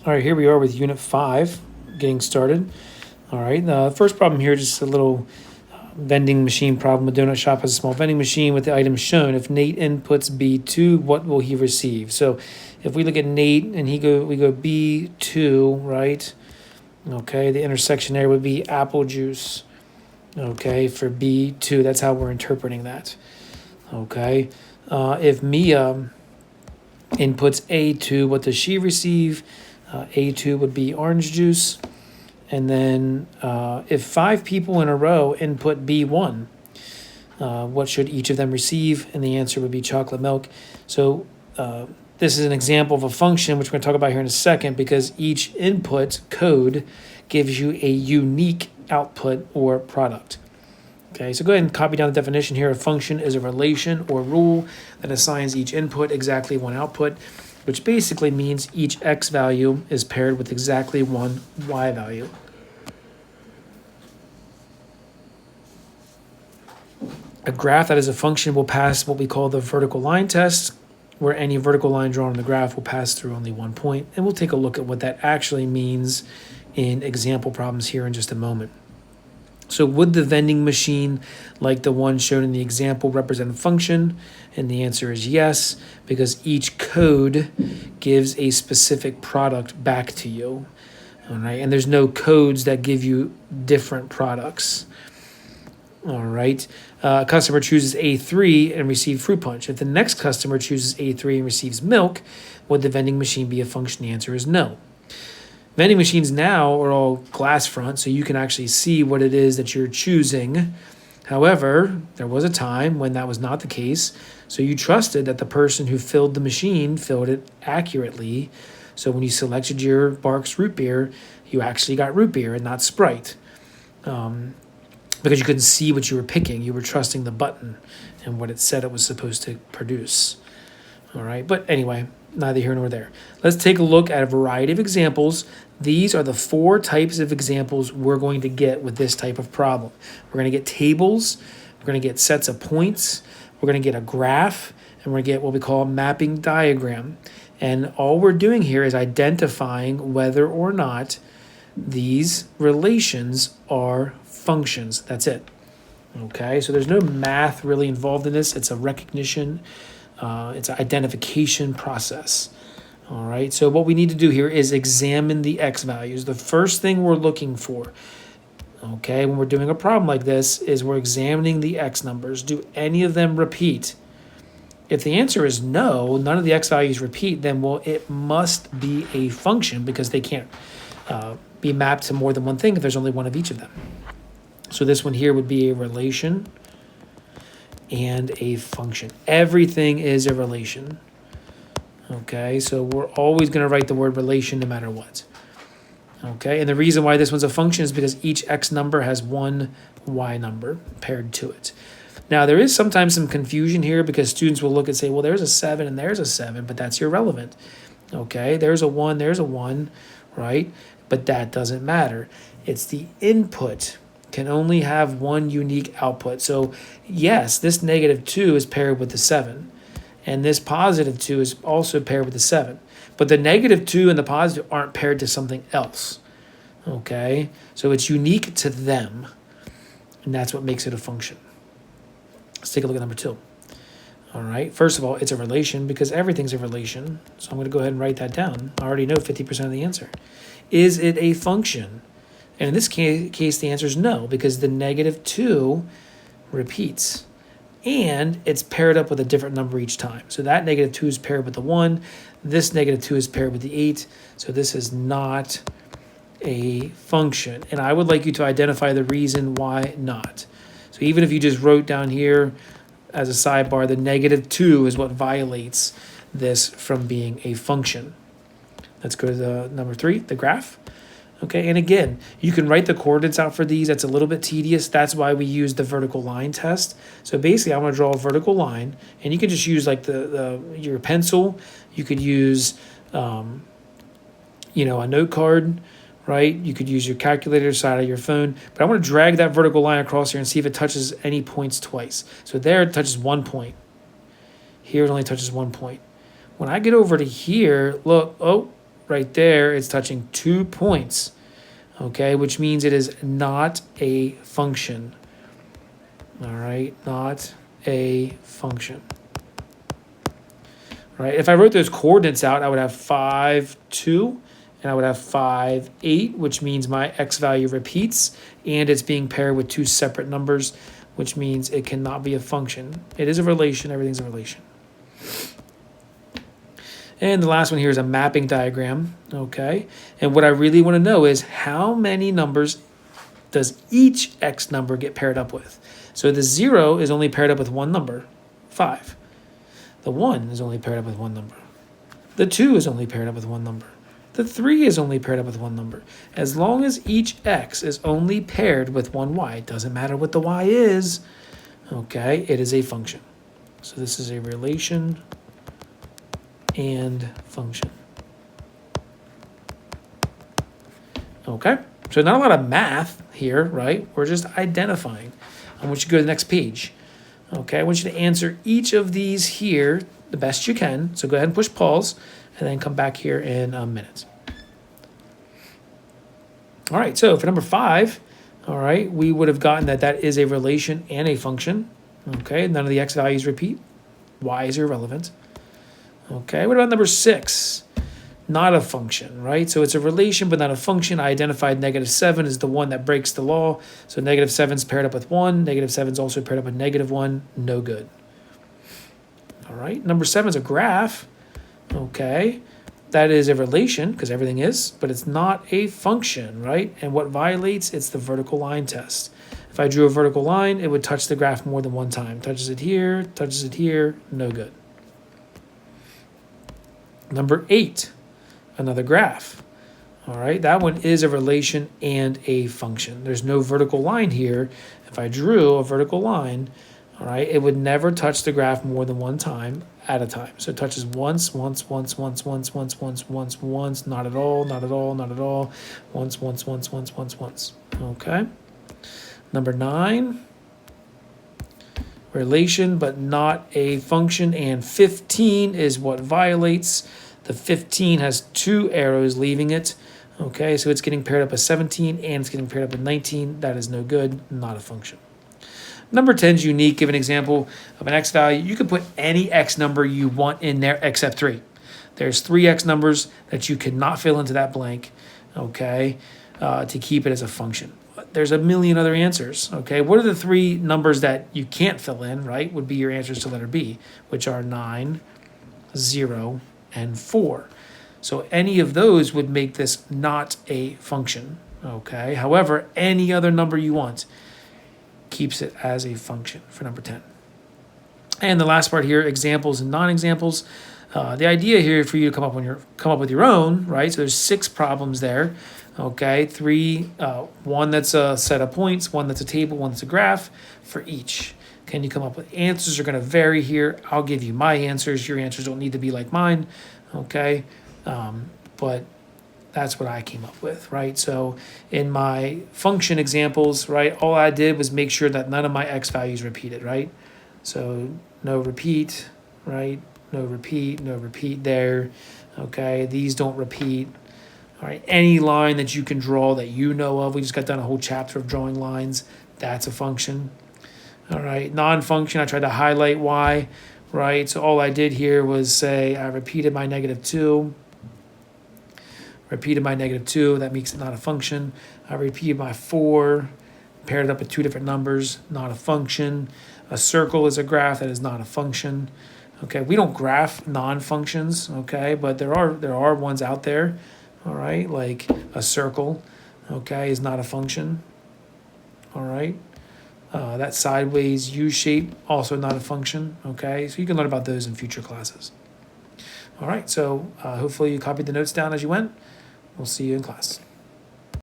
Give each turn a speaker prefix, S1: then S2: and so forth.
S1: All right, here we are with Unit 5, getting started. All right, the first problem here, just a little vending machine problem. A donut shop has a small vending machine with the items shown. If Nate inputs B2, what will he receive? So if we look at Nate and we go B2, right? Okay, the intersection there would be apple juice. Okay, for B2, that's how we're interpreting that. Okay, if Mia inputs A2, what does she receive? A2 would be orange juice. And then if 5 people in a row input B1, what should each of them receive? And the answer would be chocolate milk. So this is an example of a function, which we're going to talk about here in a second, because each input code gives you a unique output or product. Okay, so go ahead and copy down the definition here. A function is a relation or rule that assigns each input exactly one output, which basically means each x value is paired with exactly one y value. A graph that is a function will pass what we call the vertical line test, where any vertical line drawn on the graph will pass through only one point. And we'll take a look at what that actually means in example problems here in just a moment. So would the vending machine, like the one shown in the example, represent a function? And the answer is yes, because each code gives a specific product back to you. All right, and there's no codes that give you different products. All right, a customer chooses A3 and receives fruit punch. If the next customer chooses A3 and receives milk, would the vending machine be a function? The answer is no. Vending machines now are all glass front, so you can actually see what it is that you're choosing. However, there was a time when that was not the case, so you trusted that the person who filled the machine filled it accurately. So when you selected your Barq's root beer, you actually got root beer and not Sprite. Because you couldn't see what you were picking. You were trusting the button and what it said it was supposed to produce. All right, but anyway, neither here nor there. Let's take a look at a variety of examples. These are the 4 types of examples we're going to get with this type of problem. We're going to get tables, we're going to get sets of points, we're going to get a graph, and we're going to get what we call a mapping diagram. And all we're doing here is identifying whether or not these relations are functions. That's it. Okay, so there's no math really involved in this. It's a recognition, it's an identification process. All right, so what we need to do here is examine the x values. The first thing we're looking for, okay, when we're doing a problem like this, is we're examining the x numbers. Do any of them repeat? If the answer is no, none of the x values repeat, then well, it must be a function, because they can't be mapped to more than one thing if there's only one of each of them. So this one here would be a relation and a function. Everything is a relation. Okay, so we're always going to write the word relation no matter what. Okay, and the reason why this one's a function is because each x number has one y number paired to it. Now, there is sometimes some confusion here, because students will look and say, well, there's a 7 and there's a 7, but that's irrelevant. Okay, there's a 1, right? But that doesn't matter. It's the input can only have one unique output. So yes, this -2 is paired with the 7. And this +2 is also paired with the 7. But the -2 and the positive aren't paired to something else. Okay? So it's unique to them. And that's what makes it a function. Let's take a look at number 2. All right. First of all, it's a relation because everything's a relation. So I'm going to go ahead and write that down. I already know 50% of the answer. Is it a function? And in this case, the answer is no, because the -2 repeats. And it's paired up with a different number each time. So that -2 is paired with the 1. This -2 is paired with the 8. So this is not a function. And I would like you to identify the reason why not. So even if you just wrote down here as a sidebar, the -2 is what violates this from being a function. Let's go to number 3, the graph. Okay, and again, you can write the coordinates out for these. That's a little bit tedious. That's why we use the vertical line test. So basically, I'm going to draw a vertical line, and you can just use like your pencil. You could use, a note card, right? You could use your calculator side of your phone. But I want to drag that vertical line across here and see if it touches any points twice. So there it touches 1 point. Here it only touches 1 point. When I get over to here, look, right there, it's touching 2 points, okay, which means it is not a function. All right, not a function. All right, if I wrote those coordinates out, I would have 5, 2, and I would have 5, 8, which means my x value repeats, and it's being paired with 2 separate numbers, which means it cannot be a function. It is a relation, everything's a relation. And the last one here is a mapping diagram, okay? And what I really want to know is how many numbers does each x number get paired up with? So the 0 is only paired up with one number, 5. The 1 is only paired up with one number. The 2 is only paired up with one number. The 3 is only paired up with one number. As long as each x is only paired with one y, it doesn't matter what the y is, okay, it is a function. So this is a relation and function. Okay, so not a lot of math here, right? We're just identifying. I want you to go to the next page. Okay, I want you to answer each of these here the best you can. So go ahead and push pause and then come back here in a minute. All right, so for number 5, all right, we would have gotten that that is a relation and a function. Okay, none of the x values repeat. Y is irrelevant. Okay, what about number 6? Not a function, right? So it's a relation but not a function. I identified -7 as the one that breaks the law. So -7 is paired up with 1. -7 is also paired up with -1. No good. All right, number 7 is a graph. Okay, that is a relation because everything is, but it's not a function, right? And what violates? It's the vertical line test. If I drew a vertical line, it would touch the graph more than one time. Touches it here, no good. Number 8. Another graph. All right, that one is a relation and a function. There's no vertical line here. If I drew a vertical line, all right, it would never touch the graph more than one time at a time. So it touches once, not at all, once. Okay. Number 9, relation but not a function, and 15 is what violates. The 15 has 2 arrows leaving it. Okay, so it's getting paired up with 17 and it's getting paired up with 19. That is no good, not a function. Number 10 is unique. Give an example of an x value. You can put any x number you want in there except 3. There's 3 x numbers that you cannot fill into that blank, okay, to keep it as a function. There's a million other answers, okay? What are the 3 numbers that you can't fill in, right, would be your answers to letter B, which are 9, 0, and 4. So any of those would make this not a function, okay? However, any other number you want keeps it as a function for number 10. And the last part here, examples and non-examples. The idea here for you to come up with your own, right? So there's 6 problems there, okay? 3, one that's a set of points, one that's a table, one that's a graph for each. Can you come up with answers? Are going to vary here. I'll give you my answers. Your answers don't need to be like mine, okay? But that's what I came up with, right? So in my function examples, right, all I did was make sure that none of my x values repeated, right? So no repeat, right? No repeat there, okay? These don't repeat. All right, any line that you can draw that you know of, we just got done a whole chapter of drawing lines, that's a function. All right, non-function, I tried to highlight y, right? So all I did here was say I repeated my -2, that makes it not a function. I repeated my 4, paired it up with 2 different numbers, not a function. A circle is a graph, that is not a function. Okay, we don't graph non-functions, okay, but there are ones out there, all right, like a circle, okay, is not a function, all right. That sideways U shape, also not a function, okay? So you can learn about those in future classes. All right, so hopefully you copied the notes down as you went. We'll see you in class.